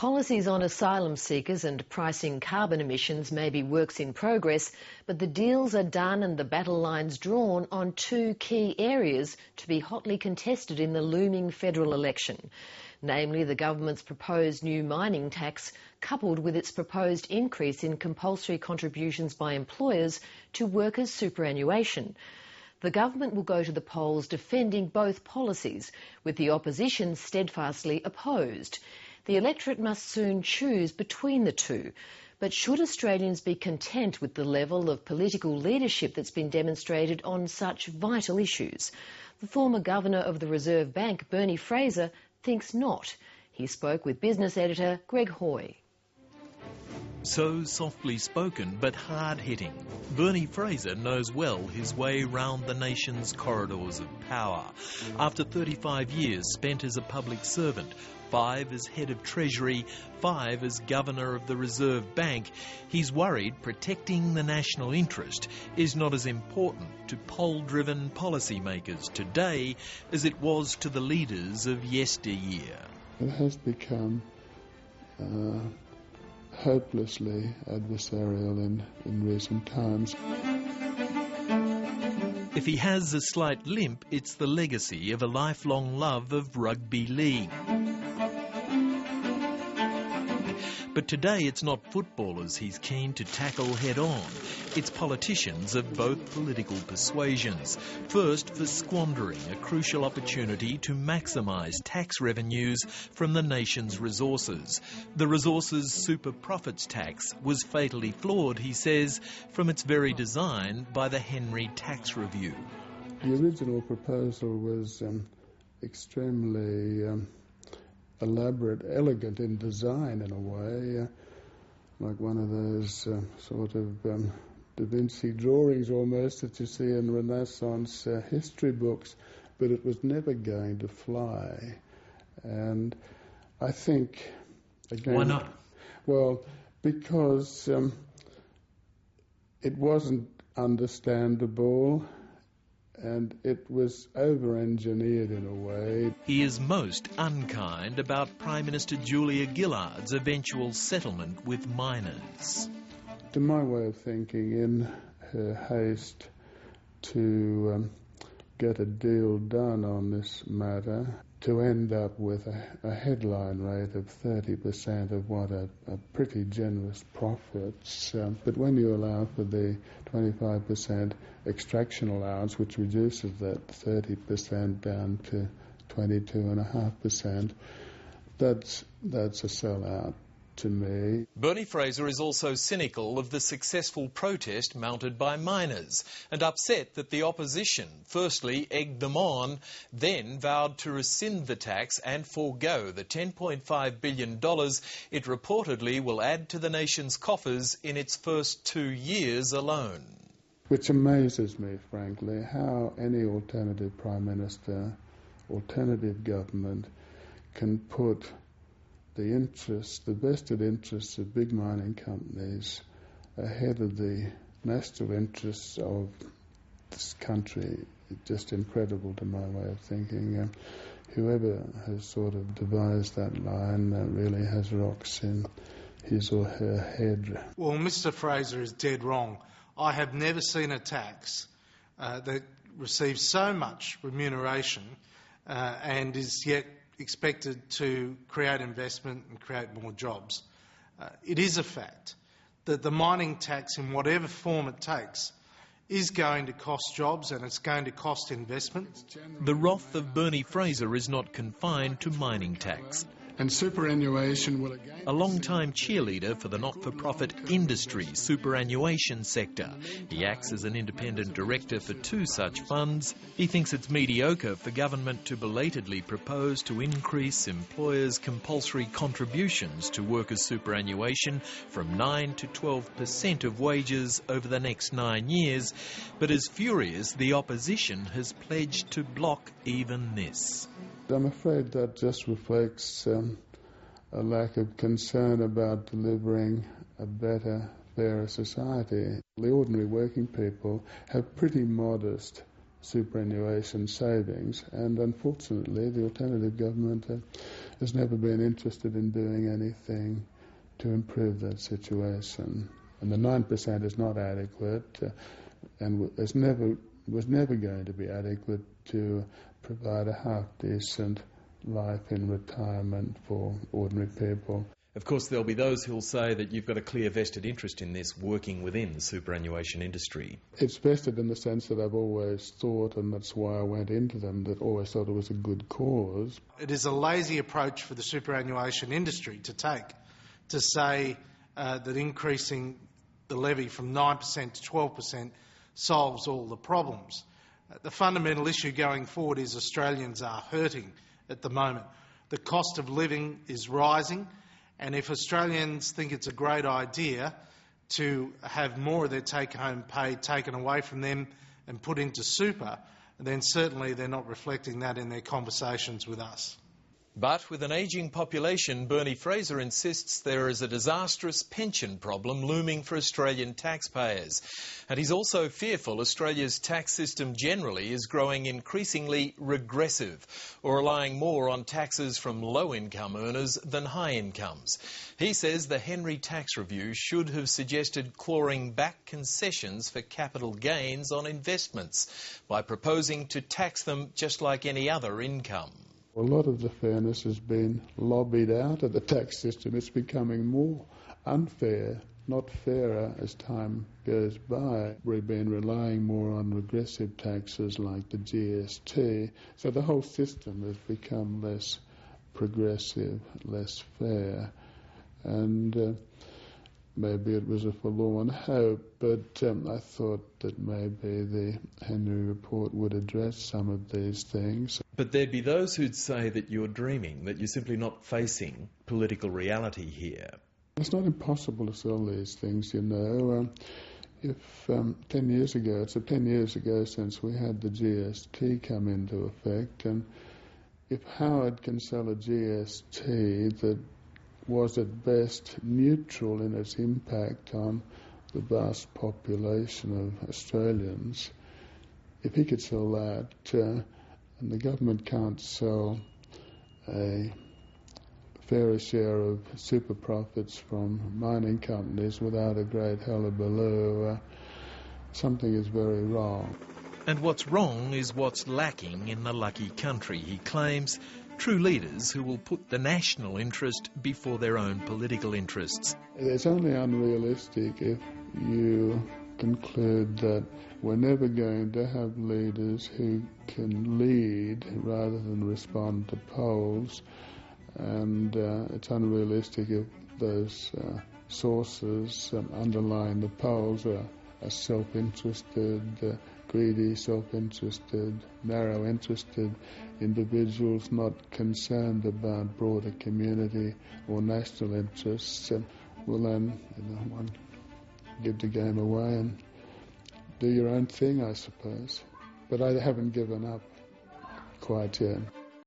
Policies on asylum seekers and pricing carbon emissions may be works in progress, but the deals are done and the battle lines drawn on two key areas to be hotly contested in the looming federal election. Namely, the government's proposed new mining tax, coupled with its proposed increase in compulsory contributions by employers to workers' superannuation. The government will go to the polls defending both policies, with the opposition steadfastly opposed. The electorate must soon choose between the two. But should Australians be content with the level of political leadership that's been demonstrated on such vital issues? The former Governor of the Reserve Bank, Bernie Fraser, thinks not. He spoke with business editor Greg Hoy. So softly spoken but hard-hitting, Bernie Fraser knows well his way round the nation's corridors of power. After 35 years spent as a public servant, 5 as head of Treasury, 5 as Governor of the Reserve Bank, he's worried protecting the national interest is not as important to poll-driven policymakers today as it was to the leaders of yesteryear. It has become hopelessly adversarial in recent times. If he has a slight limp, it's the legacy of a lifelong love of rugby league. But today it's not footballers he's keen to tackle head-on. It's politicians of both political persuasions. First, for squandering a crucial opportunity to maximise tax revenues from the nation's resources. The resources super profits tax was fatally flawed, he says, from its very design by the Henry Tax Review. The original proposal was extremely elaborate, elegant in design in a way, like one of those sort of Da Vinci drawings almost that you see in Renaissance history books, but it was never going to fly. And I think, again... Why not? Well, because it wasn't understandable, and it was over-engineered in a way. He is most unkind about Prime Minister Julia Gillard's eventual settlement with miners. To my way of thinking, in her haste to get a deal done on this matter, to end up with a headline rate of 30% of what are pretty generous profits. But when you allow for the 25% extraction allowance, which reduces that 30% down to 22.5%, that's a sellout to me. Bernie Fraser is also cynical of the successful protest mounted by miners and upset that the opposition firstly egged them on, then vowed to rescind the tax and forego the $10.5 billion it reportedly will add to the nation's coffers in its first 2 years alone. Which amazes me, frankly, how any alternative Prime Minister, alternative government can put the vested interests of big mining companies ahead of the national interests of this country. It's just incredible to my way of thinking. Whoever has sort of devised that line really has rocks in his or her head. Well, Mr. Fraser is dead wrong. I have never seen a tax that receives so much remuneration and is yet expected to create investment and create more jobs. It is a fact that the mining tax, in whatever form it takes, is going to cost jobs and it's going to cost investment. The wrath of Bernie Fraser is not confined to mining tax. And superannuation will again... A long-time cheerleader for the not-for-profit industry superannuation sector. He acts as an independent director for 2 such funds. He thinks it's mediocre for government to belatedly propose to increase employers' compulsory contributions to workers' superannuation from 9 to 12% of wages over the next 9 years, but is furious the opposition has pledged to block even this. I'm afraid that just reflects a lack of concern about delivering a better, fairer society. The ordinary working people have pretty modest superannuation savings, and unfortunately the alternative government has never been interested in doing anything to improve that situation. And the 9% is not adequate, and was never going to be adequate to provide a half-decent life in retirement for ordinary people. Of course, there'll be those who'll say that you've got a clear vested interest in this working within the superannuation industry. It's vested in the sense that I've always thought, and that's why I went into them, that always thought it was a good cause. It is a lazy approach for the superannuation industry to take, to say that increasing the levy from 9% to 12% solves all the problems. The fundamental issue going forward is Australians are hurting at the moment. The cost of living is rising, and if Australians think it's a great idea to have more of their take-home pay taken away from them and put into super, then certainly they're not reflecting that in their conversations with us. But with an ageing population, Bernie Fraser insists there is a disastrous pension problem looming for Australian taxpayers. And he's also fearful Australia's tax system generally is growing increasingly regressive, or relying more on taxes from low-income earners than high incomes. He says the Henry Tax Review should have suggested clawing back concessions for capital gains on investments by proposing to tax them just like any other income. A lot of the fairness has been lobbied out of the tax system. It's becoming more unfair, not fairer as time goes by. We've been relying more on regressive taxes like the GST, so the whole system has become less progressive, less fair, and maybe it was a forlorn hope, but I thought that maybe the Henry Report would address some of these things. But there'd be those who'd say that you're dreaming, that you're simply not facing political reality here. It's not impossible to sell these things, you know. If 10 years ago, it's 10 years ago since we had the GST come into effect, and if Howard can sell a GST that was at best neutral in its impact on the vast population of Australians, if he could sell that, and the government can't sell a fairer share of super profits from mining companies without a great hullabaloo, something is very wrong. And what's wrong is what's lacking in the lucky country, he claims. True leaders who will put the national interest before their own political interests. It's only unrealistic if you conclude that we're never going to have leaders who can lead rather than respond to polls, and it's unrealistic if those sources underlying the polls are self-interested, greedy, self-interested, narrow-interested individuals not concerned about broader community or national interests. Well then, one give the game away and do your own thing, I suppose. But I haven't given up quite yet.